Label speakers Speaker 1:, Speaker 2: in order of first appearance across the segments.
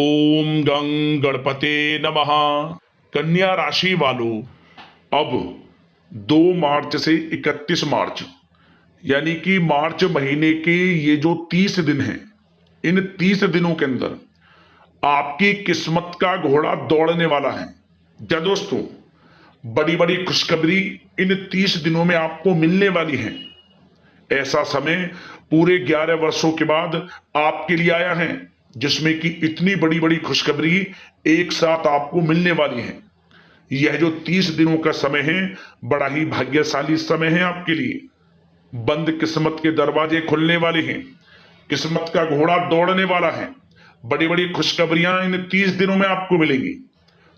Speaker 1: ओम गं गणपते नमः। कन्या राशि वालों, अब 2 मार्च से 31 मार्च यानी कि मार्च महीने के ये जो 30 दिन हैं, इन 30 दिनों के अंदर आपकी किस्मत का घोड़ा दौड़ने वाला है। क्या दोस्तों, बड़ी बड़ी खुशखबरी इन 30 दिनों में आपको मिलने वाली है। ऐसा समय पूरे 11 वर्षों के बाद आपके लिए आया है जिसमें कि इतनी बड़ी बड़ी खुशखबरी एक साथ आपको मिलने वाली है। यह जो 30 दिनों का समय है, बड़ा ही भाग्यशाली समय है आपके लिए। बंद किस्मत के दरवाजे खुलने वाले हैं, किस्मत का घोड़ा दौड़ने वाला है। बड़ी बड़ी खुशखबरियां इन 30 दिनों में आपको मिलेंगी।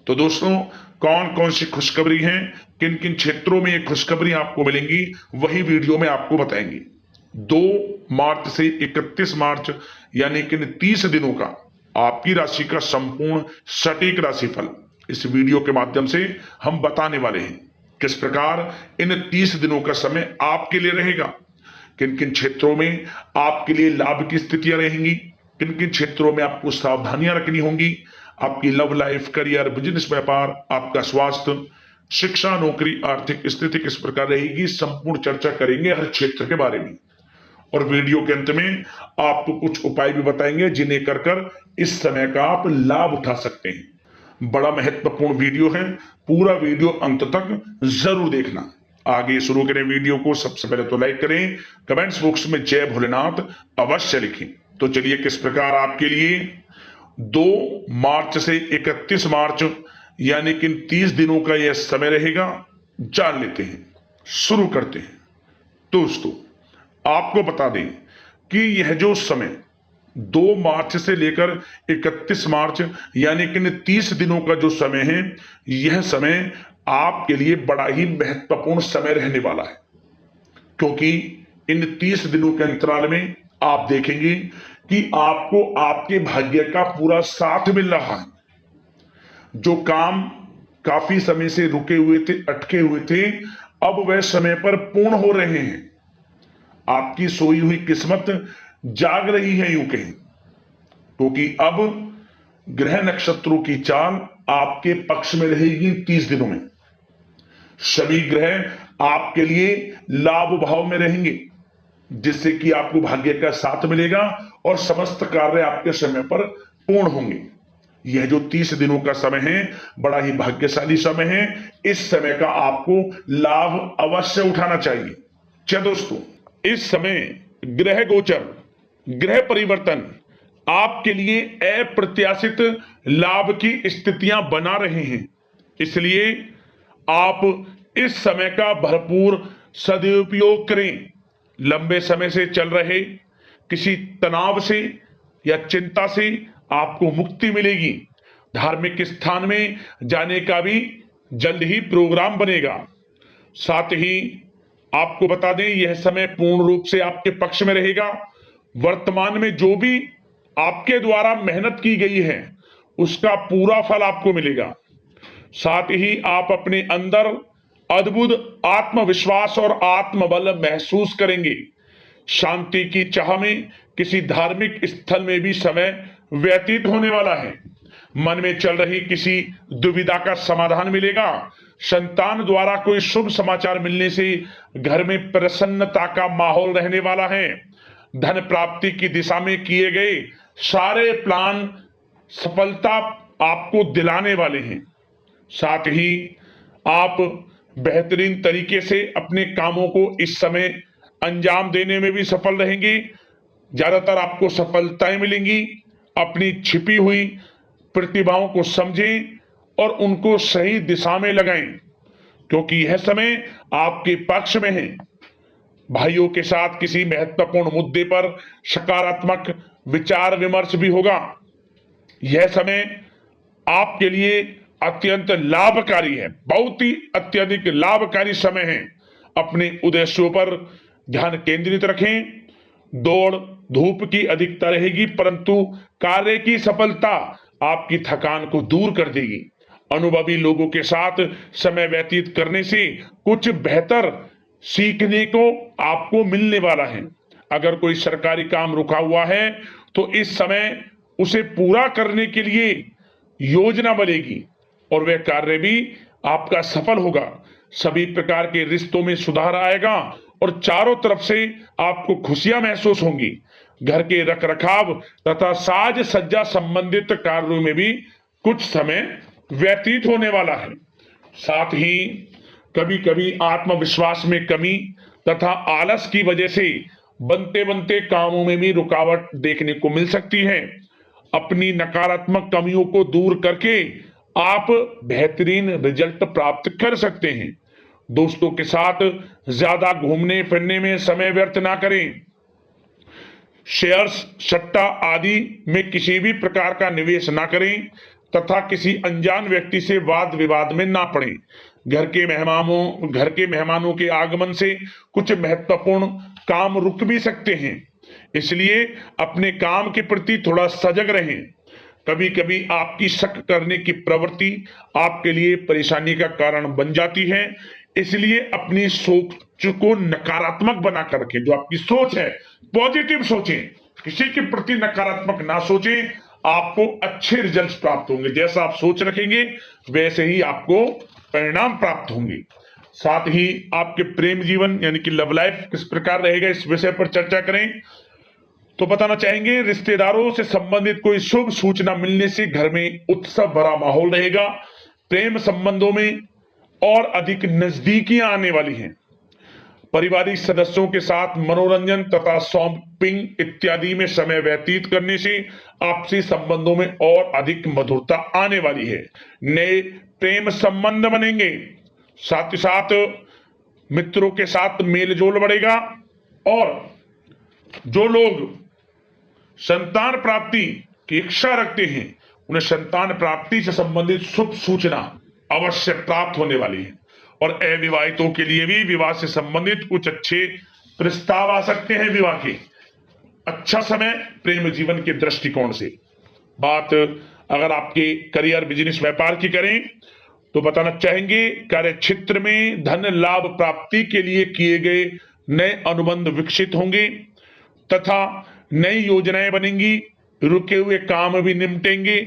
Speaker 1: तो दोस्तों, कौन कौन सी खुशखबरी हैं, किन किन क्षेत्रों में ये खुशखबरी आपको मिलेंगी, वही वीडियो में आपको बताएंगे। 2 मार्च से 31 मार्च यानी कि 30 दिनों का आपकी राशि का संपूर्ण सटीक राशिफल इस वीडियो के माध्यम से हम बताने वाले हैं। किस प्रकार इन 30 दिनों का समय आपके लिए रहेगा, किन किन क्षेत्रों में आपके लिए लाभ की स्थितियां रहेंगी, किन किन क्षेत्रों में आपको सावधानियां रखनी होंगी, आपकी लव लाइफ, करियर, बिजनेस, व्यापार, आपका स्वास्थ्य, शिक्षा, नौकरी, आर्थिक स्थिति किस प्रकार रहेगी, संपूर्ण चर्चा करेंगे हर क्षेत्र के बारे में। और वीडियो के अंत में आपको कुछ उपाय भी बताएंगे जिन्हें कर कर इस समय का आप लाभ उठा सकते हैं। बड़ा महत्वपूर्ण वीडियो है, पूरा वीडियो अंत तक जरूर देखना। आगे शुरू करें वीडियो को। सबसे पहले तो लाइक करें, कमेंट्स बॉक्स में जय भोलेनाथ अवश्य लिखें। तो चलिए, किस प्रकार आपके लिए 2 मार्च से 31 मार्च यानी कि 30 दिनों का यह समय रहेगा, जान लेते हैं। शुरू करते हैं। दोस्तों, आपको बता दें कि यह जो समय 2 मार्च से लेकर 31 मार्च यानी कि 30 दिनों का जो समय है, यह समय आपके लिए बड़ा ही महत्वपूर्ण समय रहने वाला है। क्योंकि इन 30 दिनों के अंतराल में आप देखेंगे कि आपको आपके भाग्य का पूरा साथ मिल रहा है। जो काम काफी समय से रुके हुए थे, अटके हुए थे, अब वह समय पर पूर्ण हो रहे हैं। आपकी सोई हुई किस्मत जाग रही है, यूं कहें, क्योंकि अब ग्रह नक्षत्रों की चाल आपके पक्ष में रहेगी। 30 दिनों में सभी ग्रह आपके लिए लाभ भाव में रहेंगे, जिससे कि आपको भाग्य का साथ मिलेगा और समस्त कार्य आपके समय पर पूर्ण होंगे। यह जो 30 दिनों का समय है, बड़ा ही भाग्यशाली समय है। इस समय का आपको लाभ अवश्य उठाना चाहिए। क्या दोस्तों, इस समय ग्रह गोचर, ग्रह परिवर्तन आपके लिए अप्रत्याशित लाभ की स्थितियां बना रहे हैं। इसलिए आप इस समय का भरपूर सदुपयोग करें। लंबे समय से चल रहे किसी तनाव से या चिंता से आपको मुक्ति मिलेगी। धार्मिक स्थान में जाने का भी जल्द ही प्रोग्राम बनेगा। साथ ही आपको बता दें, यह समय पूर्ण रूप से आपके पक्ष में रहेगा। वर्तमान में जो भी आपके द्वारा मेहनत की गई है, उसका पूरा फल आपको मिलेगा। साथ ही आप अपने अंदर अद्भुत आत्मविश्वास और आत्मबल महसूस करेंगे। शांति की चाह में किसी धार्मिक स्थल में भी समय व्यतीत होने वाला है। मन में चल रही किसी दुविधा का समाधान मिलेगा। संतान द्वारा कोई शुभ समाचार मिलने से घर में प्रसन्नता का माहौल रहने वाला है। धन प्राप्ति की दिशा में किए गए सारे प्लान सफलता आपको दिलाने वाले हैं। साथ ही आप बेहतरीन तरीके से अपने कामों को इस समय अंजाम देने में भी सफल रहेंगे। ज्यादातर आपको सफलताएं मिलेंगी। अपनी छिपी हुई प्रतिभाओं को समझें और उनको सही दिशा में लगाएं, क्योंकि यह समय आपके पक्ष में है। भाइयों के साथ किसी महत्वपूर्ण मुद्दे पर सकारात्मक विचार विमर्श भी होगा। यह समय आपके लिए अत्यंत लाभकारी है, बहुत ही अत्यधिक लाभकारी समय है। अपने उद्देश्यों पर ध्यान केंद्रित रखें। दौड़ धूप की अधिकता रहेगी, परंतु कार्य की सफलता आपकी थकान को दूर कर देगी। अनुभवी लोगों के साथ समय व्यतीत करने से कुछ बेहतर सीखने को आपको मिलने वाला है। अगर कोई सरकारी काम रुका हुआ है तो इस समय उसे पूरा करने के लिए योजना बनेगी और वह कार्य भी आपका सफल होगा। सभी प्रकार के रिश्तों में सुधार आएगा और चारों तरफ से आपको खुशियां महसूस होंगी। घर के रखरखाव तथा साज सज्जा संबंधित कार्यों में भी कुछ समय व्यतीत होने वाला है। साथ ही कभी कभी आत्मविश्वास में कमी तथा आलस की वजह से बनते बनते कामों में भी रुकावट देखने को मिल सकती है। अपनी नकारात्मक कमियों को दूर करके आप बेहतरीन रिजल्ट प्राप्त कर सकते हैं। दोस्तों के साथ ज्यादा घूमने फिरने में समय व्यर्थ ना करें। शेयर्स, सट्टा आदि में किसी भी प्रकार का निवेश ना करें तथा किसी अनजान व्यक्ति से वाद विवाद में ना पड़ें। घर के मेहमानों के आगमन से कुछ महत्वपूर्ण काम रुक भी सकते हैं, इसलिए अपने काम के प्रति थोड़ा सजग रहें। कभी कभी आपकी शक करने की प्रवृत्ति आपके लिए परेशानी का कारण बन जाती है, इसलिए अपनी सोच को नकारात्मक बनाकर रखें। जो आपकी सोच है पॉजिटिव सोचें, किसी के प्रति नकारात्मक ना सोचें। आपको अच्छे रिजल्ट्स प्राप्त होंगे। जैसा आप सोच रखेंगे वैसे ही आपको परिणाम प्राप्त होंगे। साथ ही आपके प्रेम जीवन यानी कि लव लाइफ किस प्रकार रहेगा, इस विषय पर चर्चा करें। तो बताना चाहेंगे, रिश्तेदारों से संबंधित कोई शुभ सूचना मिलने से घर में उत्सव भरा माहौल रहेगा। प्रेम संबंधों में और अधिक नजदीकियां आने वाली हैं। पारिवारिक सदस्यों के साथ मनोरंजन तथा शॉपिंग इत्यादि में समय व्यतीत करने से आपसी संबंधों में और अधिक मधुरता आने वाली है। नए प्रेम संबंध बनेंगे। साथ ही साथ मित्रों के साथ मेलजोल बढ़ेगा और जो लोग संतान प्राप्ति की इच्छा रखते हैं उन्हें संतान प्राप्ति से संबंधित शुभ सूचना अवश्य प्राप्त होने वाली है। और अविवाहितों के लिए भी विवाह से संबंधित कुछ अच्छे प्रस्ताव आ सकते हैं। विवाह के अच्छा समय प्रेम जीवन के दृष्टिकोण से। बात अगर आपके करियर, बिजनेस, व्यापार की करें तो बताना चाहेंगे, कार्य क्षेत्र में धन लाभ प्राप्ति के लिए किए गए नए अनुबंध विकसित होंगे तथा नई योजनाएं बनेंगी। रुके हुए काम भी निपटेंगे।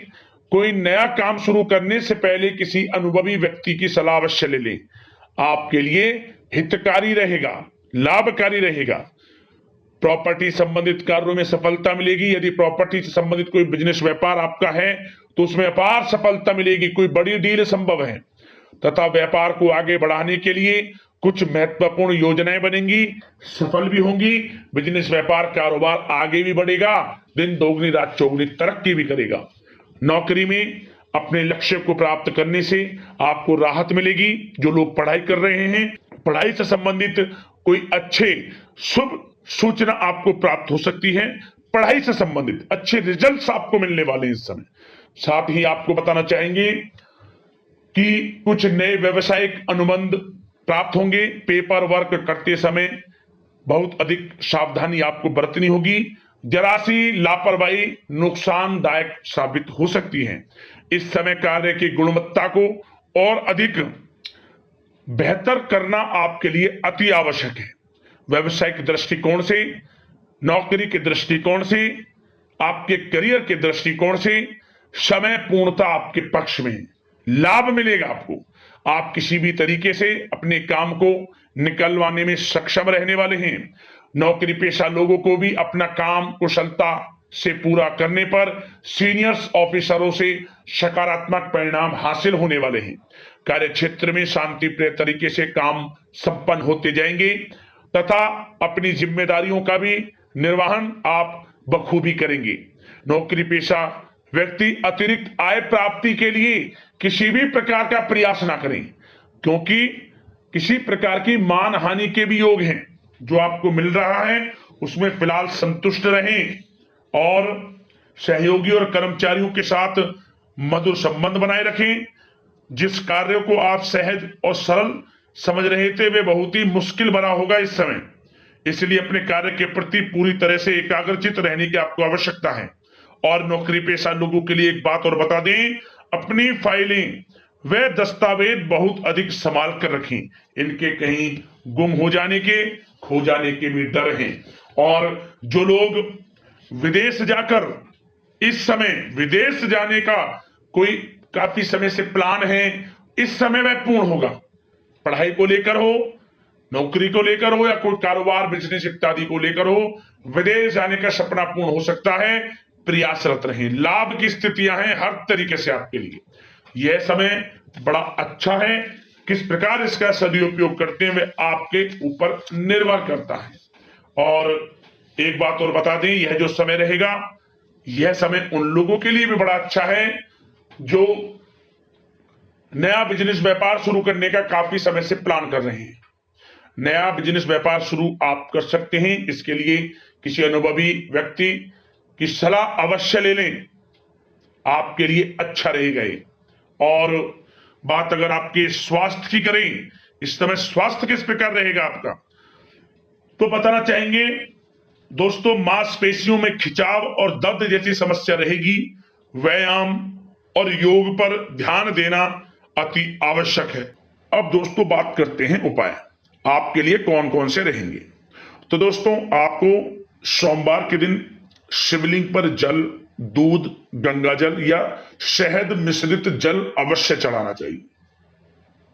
Speaker 1: कोई नया काम शुरू करने से पहले किसी अनुभवी व्यक्ति की सलाह अवश्य ले लें। आपके लिए हितकारी रहेगा, लाभकारी रहेगा। प्रॉपर्टी संबंधित कार्यों में सफलता मिलेगी। यदि प्रॉपर्टी से संबंधित कोई बिजनेस, व्यापार आपका है तो उसमें अपार सफलता मिलेगी। कोई बड़ी डील संभव है तथा व्यापार को आगे बढ़ाने के लिए कुछ महत्वपूर्ण योजनाएं बनेंगी, सफल भी होंगी। बिजनेस, व्यापार, कारोबार आगे भी बढ़ेगा। दिन दोगुनी रात चौगुनी तरक्की भी करेगा। नौकरी में अपने लक्ष्य को प्राप्त करने से आपको राहत मिलेगी। जो लोग पढ़ाई कर रहे हैं, पढ़ाई से संबंधित कोई अच्छे शुभ सूचना आपको प्राप्त हो सकती है। पढ़ाई से संबंधित अच्छे रिजल्ट्स आपको मिलने वाले हैं इस समय। साथ ही आपको बताना चाहेंगे कि कुछ नए व्यवसायिक अनुबंध प्राप्त होंगे। पेपर वर्क करते समय बहुत अधिक सावधानी आपको बरतनी होगी। जरा सी लापरवाही नुकसानदायक साबित हो सकती है। इस समय कार्य की गुणवत्ता को और अधिक बेहतर करना आपके लिए अति आवश्यक है। व्यवसायिक दृष्टिकोण से, नौकरी के दृष्टिकोण से, आपके करियर के दृष्टिकोण से समय पूर्णता आपके पक्ष में है। लाभ मिलेगा आपको। आप किसी भी तरीके से अपने काम को निकलवाने में सक्षम रहने वाले हैं। नौकरी पेशा लोगों को भी अपना काम कुशलता से पूरा करने पर सीनियर्स ऑफिसरों से सकारात्मक परिणाम हासिल होने वाले हैं। कार्य क्षेत्र में शांतिप्रिय तरीके से काम संपन्न होते जाएंगे तथा अपनी जिम्मेदारियों का भी निर्वहन आप बखूबी करेंगे। नौकरी पेशा व्यक्ति अतिरिक्त आय प्राप्ति के लिए किसी भी प्रकार का प्रयास ना करें, क्योंकि किसी प्रकार की मान हानि के भी योग हैं। जो आपको मिल रहा है उसमें फिलहाल संतुष्ट रहें और सहयोगी और कर्मचारियों के साथ मधुर संबंध बनाए रखें। जिस कार्य को आप सहज और सरल समझ रहे थे वे बहुत ही मुश्किल बना होगा इस समय, इसलिए अपने कार्य के प्रति पूरी तरह से एकाग्रचित रहने की आपको आवश्यकता है। और नौकरी पेशा लोगों के लिए एक बात और बता दें, अपनी फाइलें वे दस्तावेज बहुत अधिक संभाल कर रखें। इनके कहीं गुम हो जाने के, खो जाने के भी डर हैं। और जो लोग विदेश जाकर इस समय विदेश जाने का कोई काफी समय से प्लान है, इस समय वह पूर्ण होगा। पढ़ाई को लेकर हो, नौकरी को लेकर हो, या कोई कारोबार बिजनेस इत्यादि को लेकर हो, विदेश जाने का सपना पूर्ण हो सकता है। प्रयासरत रहें, लाभ की स्थितियां हैं हर तरीके से आपके लिए। यह समय बड़ा अच्छा है। किस प्रकार इसका सदुपयोग करते हैं वे आपके ऊपर निर्भर करता है। और एक बात और बता दें, यह जो समय रहेगा, यह समय उन लोगों के लिए भी बड़ा अच्छा है जो नया बिजनेस व्यापार शुरू करने का काफी समय से प्लान कर रहे हैं। नया बिजनेस व्यापार शुरू आप कर सकते हैं। इसके लिए किसी अनुभवी व्यक्ति की सलाह अवश्य ले लें, आपके लिए अच्छा रहेगा ये। और बात अगर आपके स्वास्थ्य की करें, इस समय स्वास्थ्य किस प्रकार रहेगा आपका, तो बताना चाहेंगे दोस्तों, मांसपेशियों में खिंचाव और दर्द जैसी समस्या रहेगी। व्यायाम और योग पर ध्यान देना अति आवश्यक है। अब दोस्तों बात करते हैं उपाय आपके लिए कौन कौन से रहेंगे। तो दोस्तों, आपको सोमवार के दिन शिवलिंग पर जल, दूध, गंगा जल या शहद मिश्रित जल अवश्य चढ़ाना चाहिए।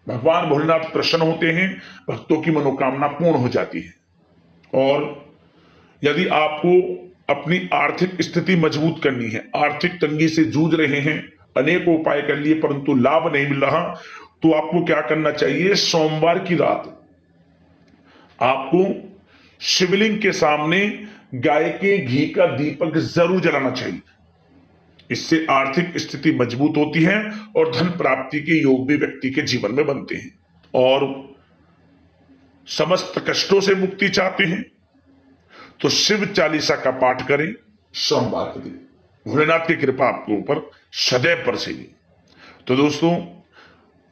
Speaker 1: भगवान भोलेनाथ प्रसन्न होते हैं, भक्तों की मनोकामना पूर्ण हो जाती है। और यदि आपको अपनी आर्थिक स्थिति मजबूत करनी है, आर्थिक तंगी से जूझ रहे हैं, अनेक उपाय कर लिए परंतु लाभ नहीं मिल रहा, तो आपको क्या करना चाहिए, सोमवार की रात आपको शिवलिंग के सामने गाय के घी का दीपक जरूर जलाना चाहिए। इससे आर्थिक स्थिति मजबूत होती है और धन प्राप्ति के योग भी व्यक्ति के जीवन में बनते हैं। और समस्त कष्टों से मुक्ति चाहते हैं तो शिव चालीसा का पाठ करें सोमवार के दिन। भोलेनाथ की कृपा आपके ऊपर सदैव बरसेगी। तो दोस्तों,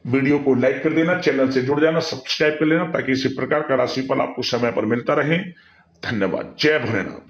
Speaker 1: वीडियो को लाइक कर देना, चैनल से जुड़ जाना, सब्सक्राइब कर लेना, ताकि इसी प्रकार का राशिफल आपको समय पर मिलता रहे। धन्यवाद। जय भोलेनाथ।